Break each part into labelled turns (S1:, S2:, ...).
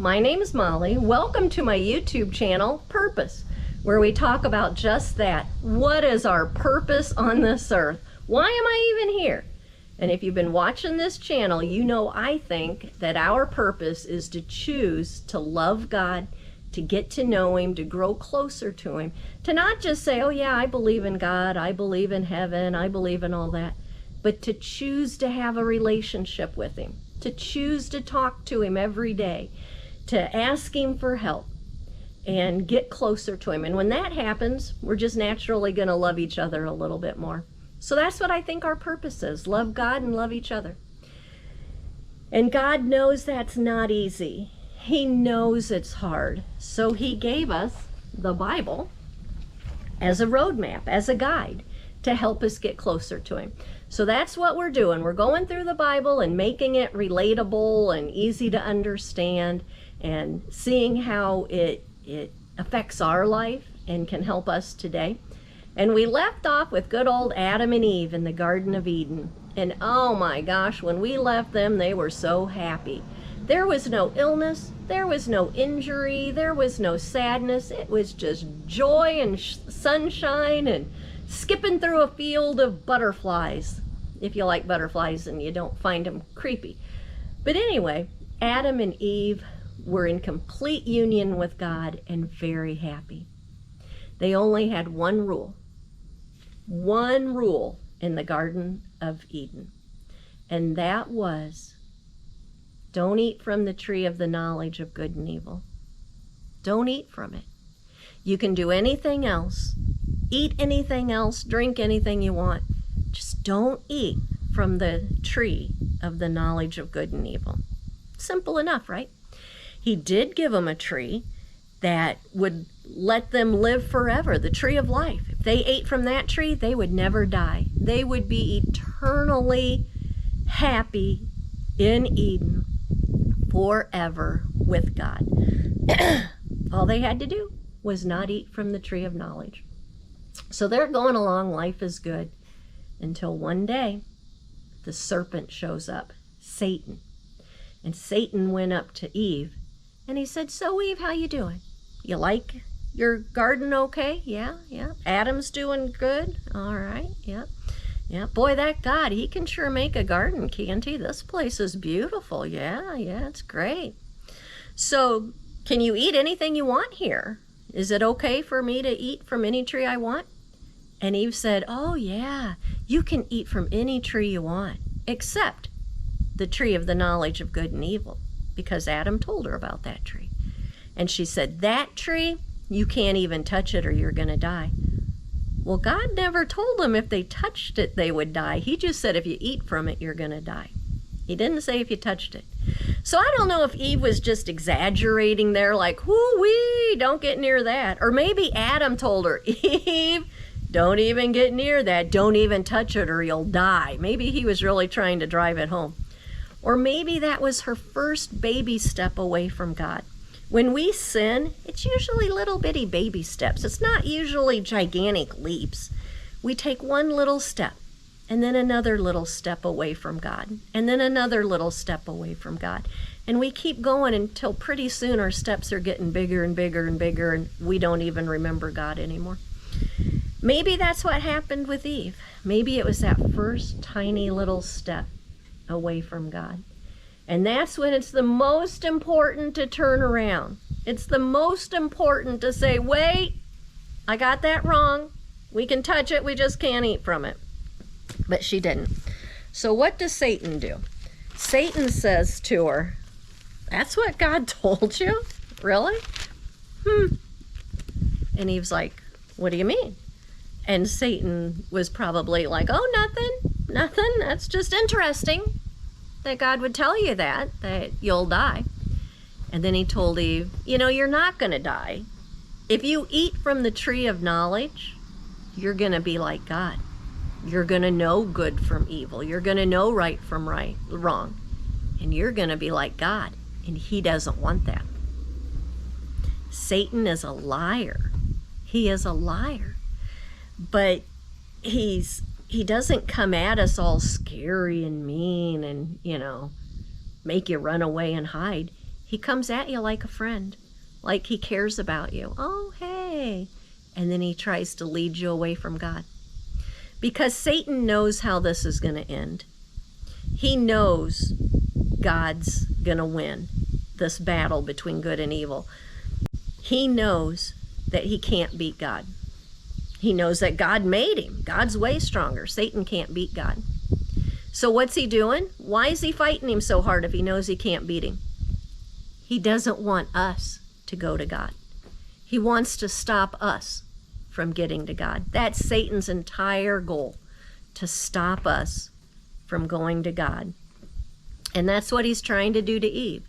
S1: my name is Molly. Welcome to my YouTube channel, Purpose, where we talk about just that. What is our purpose on this earth? Why am I even here? And if you've been watching this channel, you know I think that our purpose is to choose to love God, to get to know Him, to grow closer to Him, to not just say, oh yeah, I believe in God, I believe in heaven, I believe in all that, but to choose to have a relationship with Him, to choose to talk to Him every day, to ask Him for help and get closer to Him. And when that happens, we're just naturally going to love each other a little bit more. So that's what I think our purpose is, love God and love each other. And God knows that's not easy. He knows it's hard. So He gave us the Bible as a roadmap, as a guide to help us get closer to Him. So that's what we're doing. We're going through the Bible and making it relatable and easy to understand and seeing how it affects our life and can help us today. And we left off with good old Adam and Eve in the Garden of Eden. And oh my gosh, when we left them, they were so happy. There was no illness, there was no injury, there was no sadness. It was just joy and sunshine and skipping through a field of butterflies. If you like butterflies and you don't find them creepy. But anyway, Adam and Eve were in complete union with God and very happy. They only had one rule in the Garden of Eden. And that was, don't eat from the tree of the knowledge of good and evil. Don't eat from it. You can do anything else, eat anything else, drink anything you want. Just don't eat from the tree of the knowledge of good and evil. Simple enough, right? He did give them a tree that would let them live forever, the tree of life. If they ate from that tree, they would never die. They would be eternally happy in Eden forever with God. All they had to do was not eat from the tree of knowledge. So they're going along, life is good, until one day the serpent shows up, Satan. And Satan went up to Eve and he said, so Eve, how you doing? You like your garden okay? Yeah. Adam's doing good? All right, yeah. Boy, that God, He can sure make a garden, can't He? This place is beautiful. Yeah, it's great. So can you eat anything you want here? Is it okay for me to eat from any tree I want? And Eve said, oh yeah, you can eat from any tree you want, except the tree of the knowledge of good and evil, because Adam told her about that tree. And she said, that tree, you can't even touch it or you're going to die. Well, God never told them if they touched it, they would die. He just said, if you eat from it, you're going to die. He didn't say if you touched it. So I don't know if Eve was just exaggerating there, like, whoo-wee, don't get near that. Or maybe Adam told her, Eve, don't even get near that. Don't even touch it or you'll die. Maybe he was really trying to drive it home. Or maybe that was her first baby step away from God. When we sin, it's usually little bitty baby steps. It's not usually gigantic leaps. We take one little step and then another little step away from God and then another little step away from God. And we keep going until pretty soon our steps are getting bigger and bigger and bigger and we don't even remember God anymore. Maybe that's what happened with Eve. Maybe it was that first tiny little step away from God. And that's when it's the most important to turn around. It's the most important to say, wait, I got that wrong. We can touch it, we just can't eat from it. But she didn't. So what does Satan do? Satan says to her, that's what God told you? Really? And Eve's like, what do you mean? And Satan was probably like, oh, nothing. That's just interesting that God would tell you that you'll die. And then he told Eve, you know, you're not going to die. If you eat from the tree of knowledge, you're going to be like God. You're going to know good from evil. You're going to know right from wrong. And you're going to be like God. And He doesn't want that. Satan is a liar. He is a liar. But he doesn't come at us all scary and mean and, make you run away and hide. He comes at you like a friend, like he cares about you. Oh, hey. And then he tries to lead you away from God. Because Satan knows how this is going to end. He knows God's going to win this battle between good and evil. He knows that he can't beat God. He knows that God made him. God's way stronger. Satan can't beat God. So what's he doing? Why is he fighting him so hard if he knows he can't beat him? He doesn't want us to go to God. He wants to stop us from getting to God. That's Satan's entire goal, to stop us from going to God. And that's what he's trying to do to Eve.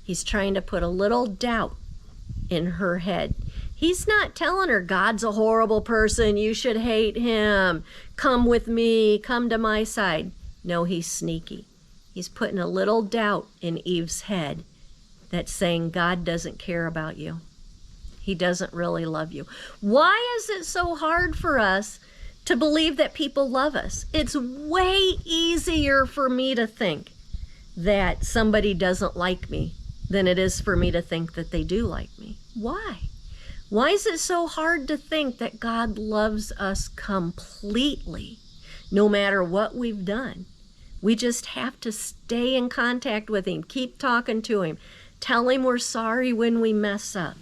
S1: He's trying to put a little doubt in her head. He's not telling her God's a horrible person, you should hate him, come with me, come to my side. No, he's sneaky. He's putting a little doubt in Eve's head that's saying God doesn't care about you. He doesn't really love you. Why is it so hard for us to believe that people love us? It's way easier for me to think that somebody doesn't like me than it is for me to think that they do like me. Why? Why is it so hard to think that God loves us completely, no matter what we've done? We just have to stay in contact with him, keep talking to him, tell him we're sorry when we mess up.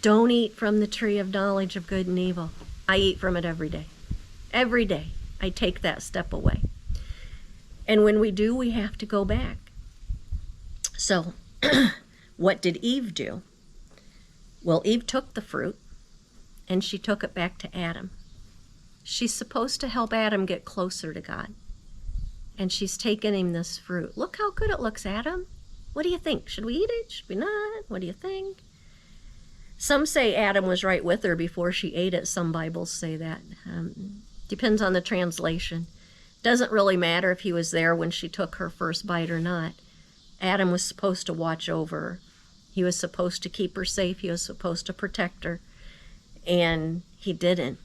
S1: Don't eat from the tree of knowledge of good and evil. I eat from it every day. Every day I take that step away. And when we do, we have to go back. So what did Eve do? Well, Eve took the fruit and she took it back to Adam. She's supposed to help Adam get closer to God. And she's taken him this fruit. Look how good it looks, Adam. What do you think? Should we eat it? Should we not? What do you think? Some say Adam was right with her before she ate it. Some Bibles say that. Depends on the translation. Doesn't really matter if he was there when she took her first bite or not. Adam was supposed to watch over her. He was supposed to keep her safe. He was supposed to protect her. And he didn't.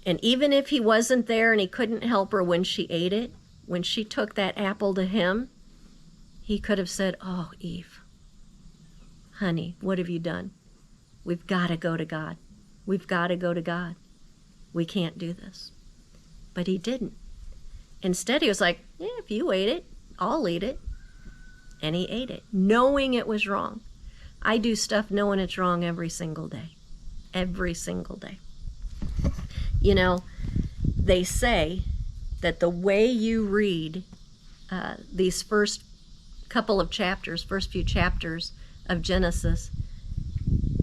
S1: And even if he wasn't there and he couldn't help her when she ate it, when she took that apple to him, he could have said, oh, Eve, honey, what have you done? We've got to go to God. We've got to go to God. We can't do this. But he didn't. Instead, he was like, yeah, if you ate it, I'll eat it. And he ate it, knowing it was wrong. I do stuff knowing it's wrong every single day. Every single day. You know, they say that the way you read these first few chapters of Genesis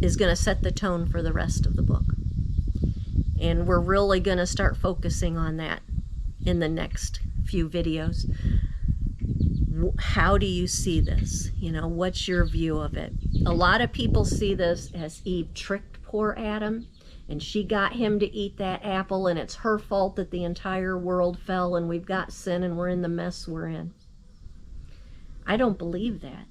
S1: is going to set the tone for the rest of the book. And we're really going to start focusing on that in the next few videos. How do you see this? You know, what's your view of it? A lot of people see this as Eve tricked poor Adam, and she got him to eat that apple, and it's her fault that the entire world fell, and we've got sin, and we're in the mess we're in. I don't believe that.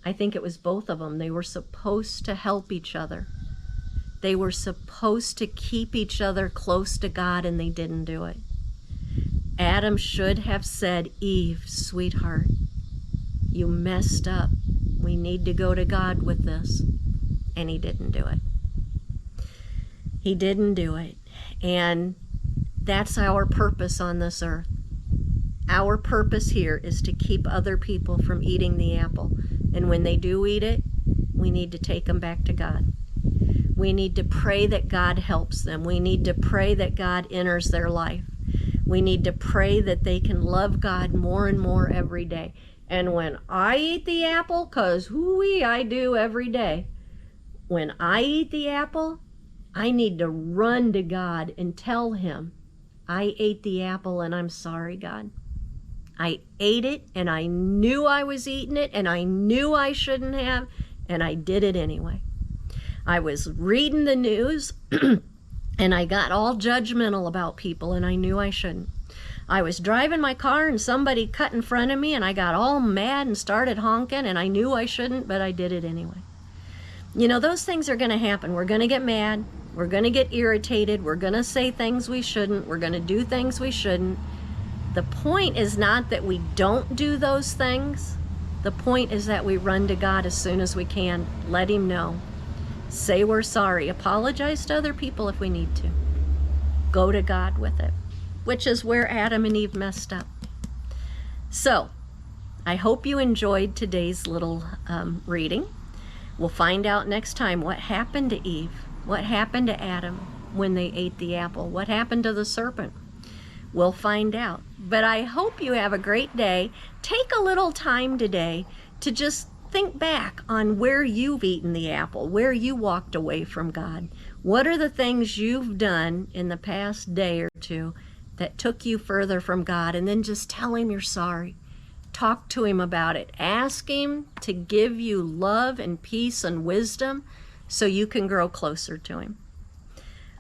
S1: I think it was both of them. They were supposed to help each other. They were supposed to keep each other close to God, and they didn't do it. Adam should have said, Eve, sweetheart, you messed up. We need to go to God with this. And he didn't do it. He didn't do it. And that's our purpose on this earth. Our purpose here is to keep other people from eating the apple. And when they do eat it, we need to take them back to God. We need to pray that God helps them. We need to pray that God enters their life. We need to pray that they can love God more and more every day. And when I eat the apple, because I do every day, when I eat the apple, I need to run to God and tell him, I ate the apple and I'm sorry, God. I ate it and I knew I was eating it and I knew I shouldn't have, and I did it anyway. I was reading the news and I got all judgmental about people and I knew I shouldn't. I was driving my car and somebody cut in front of me and I got all mad and started honking, and I knew I shouldn't, but I did it anyway. You know, those things are going to happen. We're going to get mad. We're going to get irritated. We're going to say things we shouldn't. We're going to do things we shouldn't. The point is not that we don't do those things. The point is that we run to God as soon as we can. Let him know. Say we're sorry. Apologize to other people if we need to. Go to God with it, which is where Adam and Eve messed up. So, I hope you enjoyed today's little reading. We'll find out next time what happened to Eve, what happened to Adam when they ate the apple, what happened to the serpent. We'll find out. But I hope you have a great day. Take a little time today to just think back on where you've eaten the apple, where you walked away from God. What are the things you've done in the past day or two that took you further from God? And then just tell him you're sorry. Talk to him about it. Ask him to give you love and peace and wisdom so you can grow closer to him.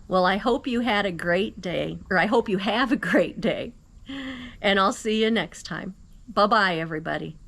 S1: Well, I hope you had a great day, or I hope you have a great day, and I'll see you next time. Bye-bye, everybody.